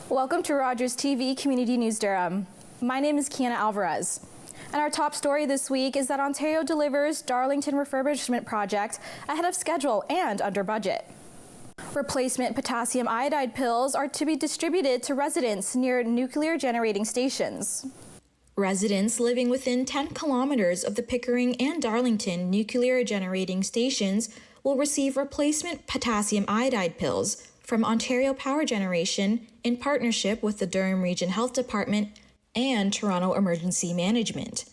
Welcome to Rogers TV Community News Durham. My name is Kiana Alvarez. And our top story this week is that Ontario delivers Darlington refurbishment project ahead of schedule and under budget. Replacement potassium iodide pills are to be distributed to residents near nuclear generating stations. Residents living within 10 kilometers of the Pickering and Darlington nuclear generating stations will receive replacement potassium iodide pills from Ontario Power Generation in partnership with the Durham Region Health Department and Toronto Emergency Management.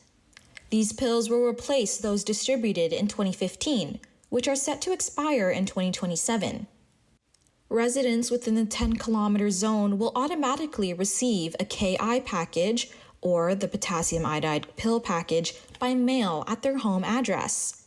These pills will replace those distributed in 2015, which are set to expire in 2027. Residents within the 10-kilometer zone will automatically receive a KI package or the potassium iodide pill package by mail at their home address.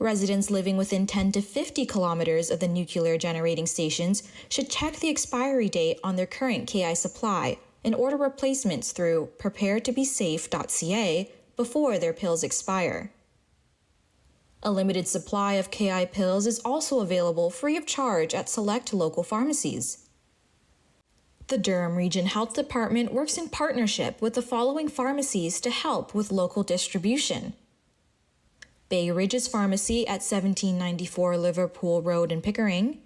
Residents living within 10 to 50 kilometers of the nuclear generating stations should check the expiry date on their current KI supply and order replacements through preparetobesafe.ca before their pills expire. A limited supply of KI pills is also available free of charge at select local pharmacies. The Durham Region Health Department works in partnership with the following pharmacies to help with local distribution: Bay Ridge's Pharmacy at 1794 Liverpool Road in Pickering,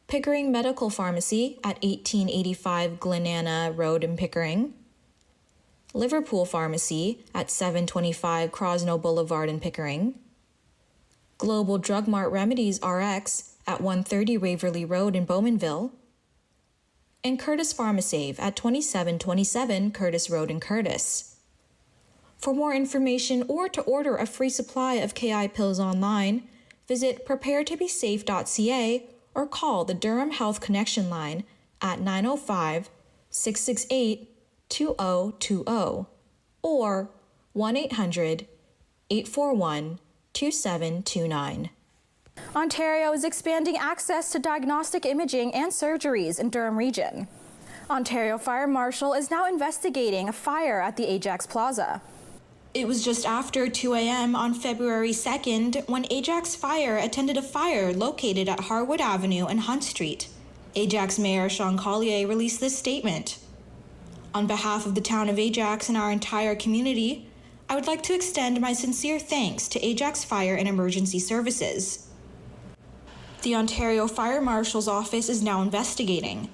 Pickering Medical Pharmacy at 1885 Glenana Road in Pickering, Liverpool Pharmacy at 725 Crosno Boulevard in Pickering, Global Drug Mart Remedies RX at 130 Waverly Road in Bowmanville, and Curtis Pharmasave at 2727 Curtis Road in Curtis. For more information or to order a free supply of KI pills online, visit preparetobesafe.ca or call the Durham Health Connection line at 905-668-2020 or 1-800-841-2729. Ontario is expanding access to diagnostic imaging and surgeries in Durham Region. Ontario Fire Marshal is now investigating a fire at the Ajax Plaza. It was just after 2 a.m. on February 2nd when Ajax Fire attended a fire located at Harwood Avenue and Hunt Street. Ajax Mayor Sean Collier released this statement. On behalf of the town of Ajax and our entire community, I would like to extend my sincere thanks to Ajax Fire and Emergency Services. The Ontario Fire Marshal's office is now investigating.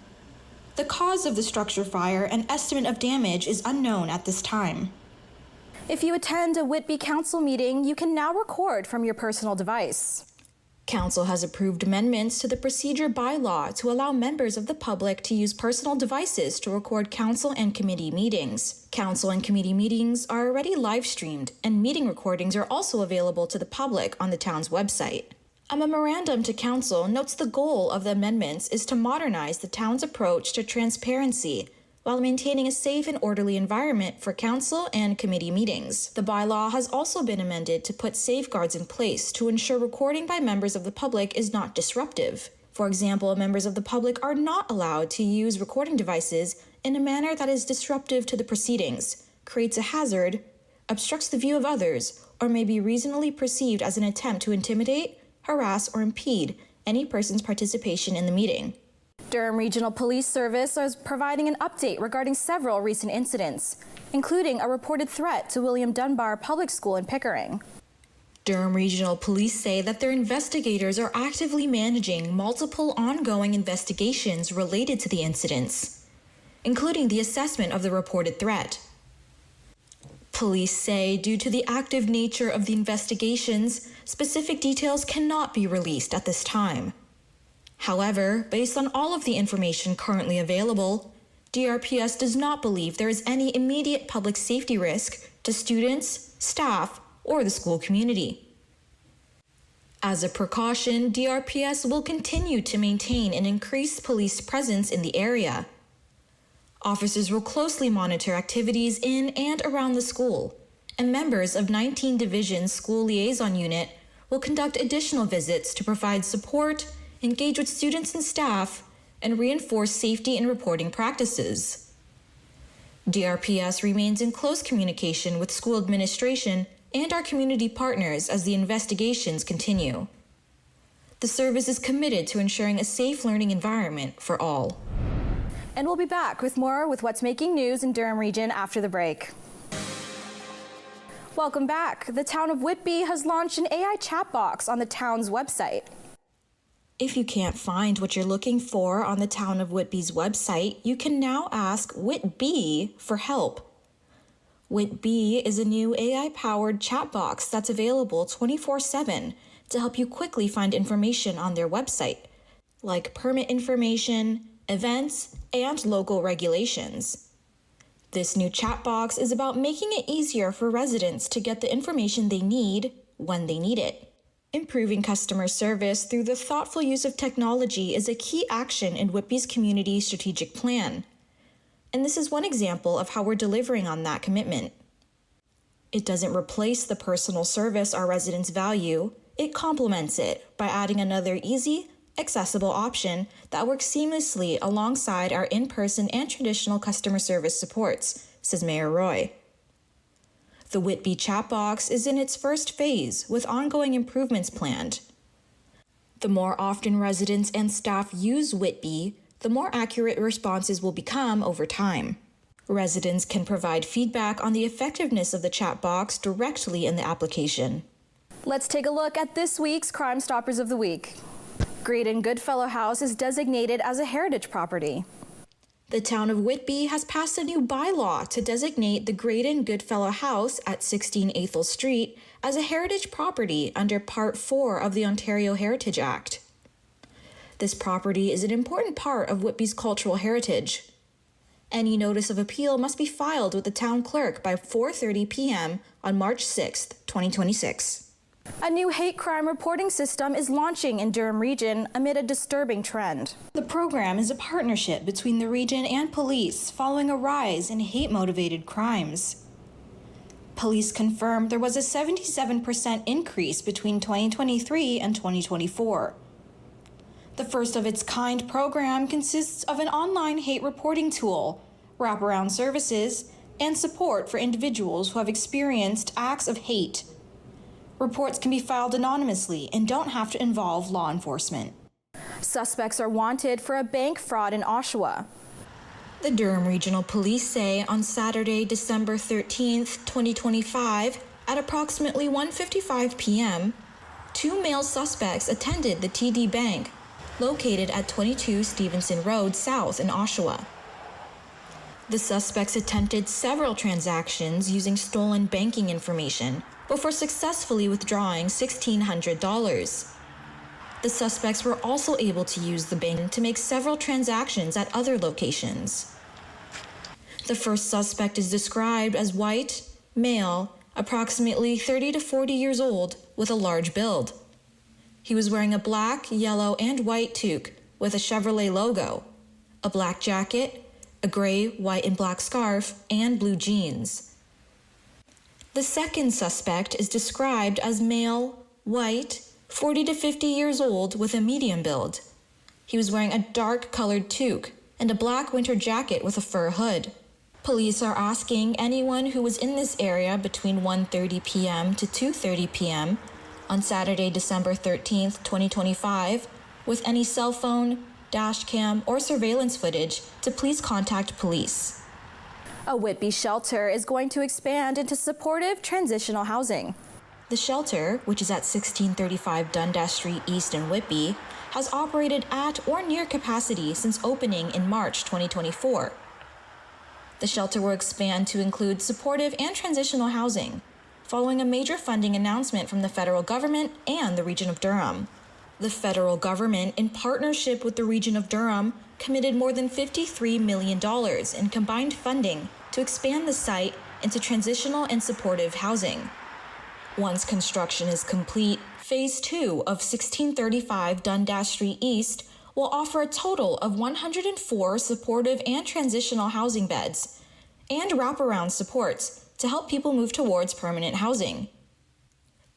The cause of the structure fire and estimate of damage is unknown at this time. If you attend a Whitby Council meeting, you can now record from your personal device. Council has approved amendments to the procedure bylaw to allow members of the public to use personal devices to record council and committee meetings. Council and committee meetings are already live streamed, and meeting recordings are also available to the public on the town's website. A memorandum to Council notes the goal of the amendments is to modernize the town's approach to transparency while maintaining a safe and orderly environment for council and committee meetings. The bylaw has also been amended to put safeguards in place to ensure recording by members of the public is not disruptive. For example, members of the public are not allowed to use recording devices in a manner that is disruptive to the proceedings, creates a hazard, obstructs the view of others, or may be reasonably perceived as an attempt to intimidate, harass, or impede any person's participation in the meeting. Durham Regional Police Service is providing an update regarding several recent incidents, including a reported threat to William Dunbar Public School in Pickering. Durham Regional Police say that their investigators are actively managing multiple ongoing investigations related to the incidents, including the assessment of the reported threat. Police say due to the active nature of the investigations, specific details cannot be released at this time. However, based on all of the information currently available, DRPS does not believe there is any immediate public safety risk to students, staff, or the school community. As a precaution, DRPS will continue to maintain an increased police presence in the area. Officers will closely monitor activities in and around the school, and members of 19 Division's School Liaison Unit will conduct additional visits to provide support, engage with students and staff, and reinforce safety and reporting practices. DRPS remains in close communication with school administration and our community partners as the investigations continue. The service is committed to ensuring a safe learning environment for all. And we'll be back with more with what's making news in Durham region after the break. Welcome back. The town of Whitby has launched an AI chat box on the town's website. If you can't find what you're looking for on the town of Whitby's website, you can now ask Whitby for help. Whitby is a new AI-powered chat box that's available 24/7 to help you quickly find information on their website, like permit information, events, and local regulations. This new chat box is about making it easier for residents to get the information they need when they need it. Improving customer service through the thoughtful use of technology is a key action in Whitby's community strategic plan. And this is one example of how we're delivering on that commitment. It doesn't replace the personal service our residents value, it complements it by adding another easy, accessible option that works seamlessly alongside our in-person and traditional customer service supports, says Mayor Roy. The Whitby chat box is in its first phase with ongoing improvements planned. The more often residents and staff use Whitby, the more accurate responses will become over time. Residents can provide feedback on the effectiveness of the chat box directly in the application. Let's take a look at this week's Crime Stoppers of the Week. Great and Goodfellow House is designated as a heritage property. The town of Whitby has passed a new bylaw to designate the Great and Goodfellow House at 16 Athol Street as a heritage property under Part 4 of the Ontario Heritage Act. This property is an important part of Whitby's cultural heritage. Any notice of appeal must be filed with the town clerk by 4:30 p.m. on March 6, 2026. A new hate crime reporting system is launching in Durham region amid a disturbing trend. The program is a partnership between the region and police following a rise in hate-motivated crimes. Police confirmed there was a 77% increase between 2023 and 2024. The first of its kind program consists of an online hate reporting tool, wraparound services, and support for individuals who have experienced acts of hate. Reports can be filed anonymously and don't have to involve law enforcement. Suspects are wanted for a bank fraud in Oshawa. The Durham Regional Police say on Saturday, December 13th, 2025, at approximately 1:55 p.m., two male suspects attended the TD Bank, located at 22 Stevenson Road South in Oshawa. The suspects attempted several transactions using stolen banking information before successfully withdrawing $1,600. The suspects were also able to use the bank to make several transactions at other locations. The first suspect is described as white, male, approximately 30 to 40 years old, with a large build. He was wearing a black, yellow, and white toque with a Chevrolet logo, a black jacket, a gray, white, and black scarf, and blue jeans. The second suspect is described as male, white, 40 to 50 years old with a medium build. He was wearing a dark-colored toque and a black winter jacket with a fur hood. Police are asking anyone who was in this area between 1:30 p.m. to 2:30 p.m. on Saturday, December 13th, 2025, with any cell phone, dash cam, or surveillance footage to please contact police. A Whitby shelter is going to expand into supportive transitional housing. The shelter, which is at 1635 Dundas Street East in Whitby, has operated at or near capacity since opening in March 2024. The shelter will expand to include supportive and transitional housing, following a major funding announcement from the federal government and the region of Durham. The federal government, in partnership with the region of Durham, committed more than $53 million in combined funding to expand the site into transitional and supportive housing. Once construction is complete, Phase 2 of 1635 Dundas Street East will offer a total of 104 supportive and transitional housing beds and wraparound supports to help people move towards permanent housing.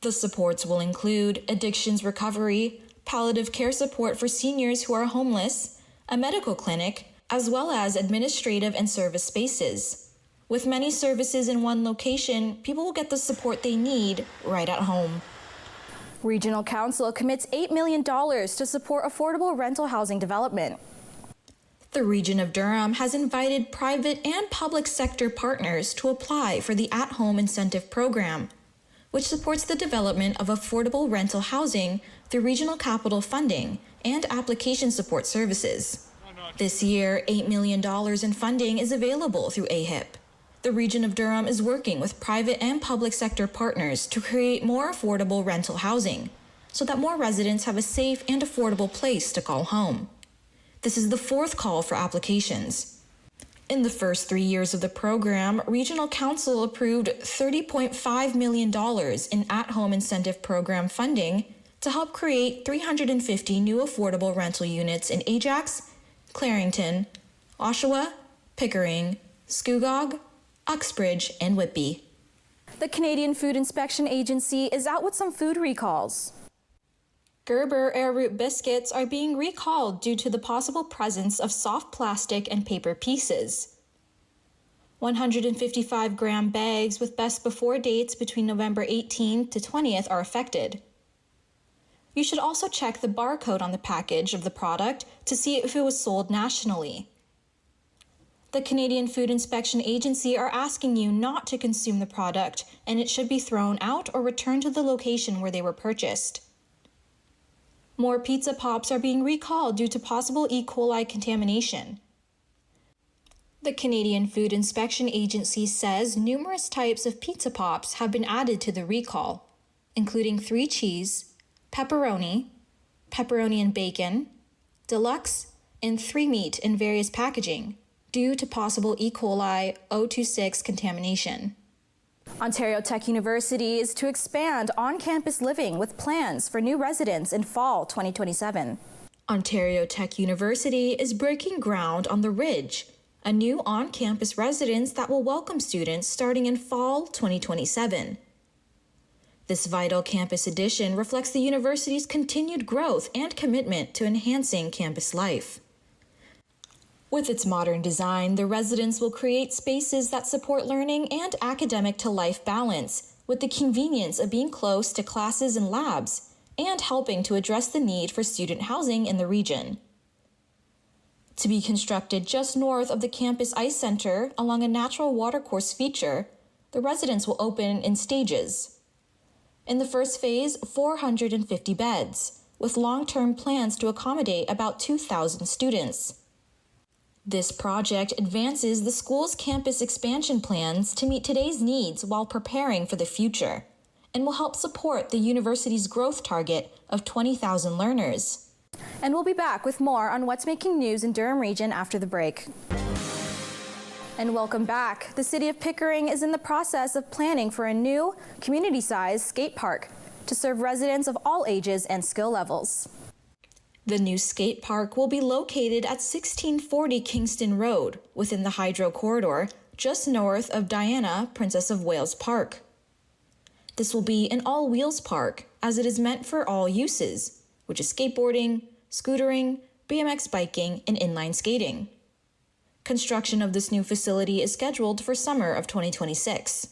The supports will include addictions recovery, palliative care support for seniors who are homeless, a medical clinic, as well as administrative and service spaces. With many services in one location, people will get the support they need right at home. Regional Council commits $8 million to support affordable rental housing development. The region of Durham has invited private and public sector partners to apply for the At-Home Incentive Program, which supports the development of affordable rental housing through regional capital funding and application support services. This year, $8 million in funding is available through AHIP. The region of Durham is working with private and public sector partners to create more affordable rental housing so that more residents have a safe and affordable place to call home. This is the fourth call for applications. In the first 3 years of the program, Regional Council approved $30.5 million in At-Home Incentive Program funding to help create 350 new affordable rental units in Ajax, Clarington, Oshawa, Pickering, Scugog, Uxbridge, and Whitby. The Canadian Food Inspection Agency is out with some food recalls. Gerber arrowroot biscuits are being recalled due to the possible presence of soft plastic and paper pieces. 155-gram bags with best before dates between November 18th to 20th are affected. You should also check the barcode on the package of the product to see if it was sold nationally. The Canadian Food Inspection Agency are asking you not to consume the product, and it should be thrown out or returned to the location where they were purchased. More pizza pops are being recalled due to possible E. coli contamination. The Canadian Food Inspection Agency says numerous types of pizza pops have been added to the recall, including 3 cheese, pepperoni and bacon, deluxe, and 3 meat in various packaging due to possible E. coli 026 contamination. Ontario Tech University is to expand on-campus living with plans for new residents in fall 2027. Ontario Tech University is breaking ground on The Ridge, a new on-campus residence that will welcome students starting in fall 2027. This vital campus addition reflects the university's continued growth and commitment to enhancing campus life. With its modern design, the residence will create spaces that support learning and academic-to-life balance, with the convenience of being close to classes and labs, and helping to address the need for student housing in the region. To be constructed just north of the campus ice center along a natural watercourse feature, the residence will open in stages. In the first phase, 450 beds, with long-term plans to accommodate about 2,000 students. This project advances the school's campus expansion plans to meet today's needs while preparing for the future, and will help support the university's growth target of 20,000 learners. And we'll be back with more on what's making news in Durham region after the break. And welcome back. The city of Pickering is in the process of planning for a new community-sized skate park to serve residents of all ages and skill levels. The new skate park will be located at 1640 Kingston Road within the Hydro Corridor, just north of Diana, Princess of Wales Park. This will be an all-wheels park, as it is meant for all uses, which is skateboarding, scootering, BMX biking, and inline skating. Construction of this new facility is scheduled for summer of 2026.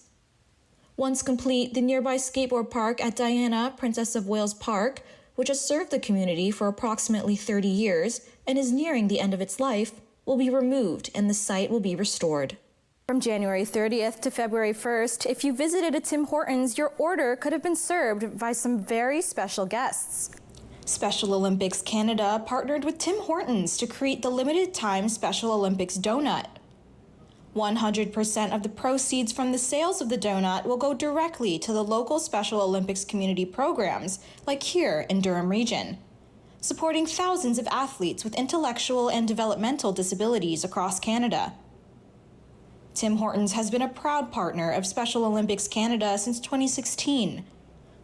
Once complete, the nearby skateboard park at Diana, Princess of Wales Park, which has served the community for approximately 30 years and is nearing the end of its life, will be removed and the site will be restored. From January 30th to February 1st, if you visited a Tim Hortons, your order could have been served by some very special guests. Special Olympics Canada partnered with Tim Hortons to create the limited-time Special Olympics donut. 100% of the proceeds from the sales of the donut will go directly to the local Special Olympics community programs, like here in Durham region, supporting thousands of athletes with intellectual and developmental disabilities across Canada. Tim Hortons has been a proud partner of Special Olympics Canada since 2016,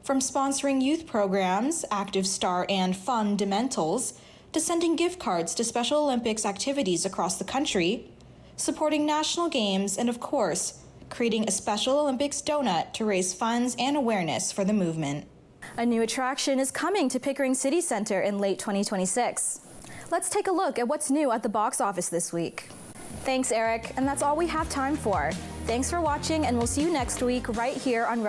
from sponsoring youth programs, Active Star and Fundamentals, to sending gift cards to Special Olympics activities across the country, supporting national games, and of course, creating a Special Olympics donut to raise funds and awareness for the movement. A new attraction is coming to Pickering City Centre in late 2026. Let's take a look at what's new at the box office this week. Thanks, Eric, and that's all we have time for. Thanks for watching, and we'll see you next week right here on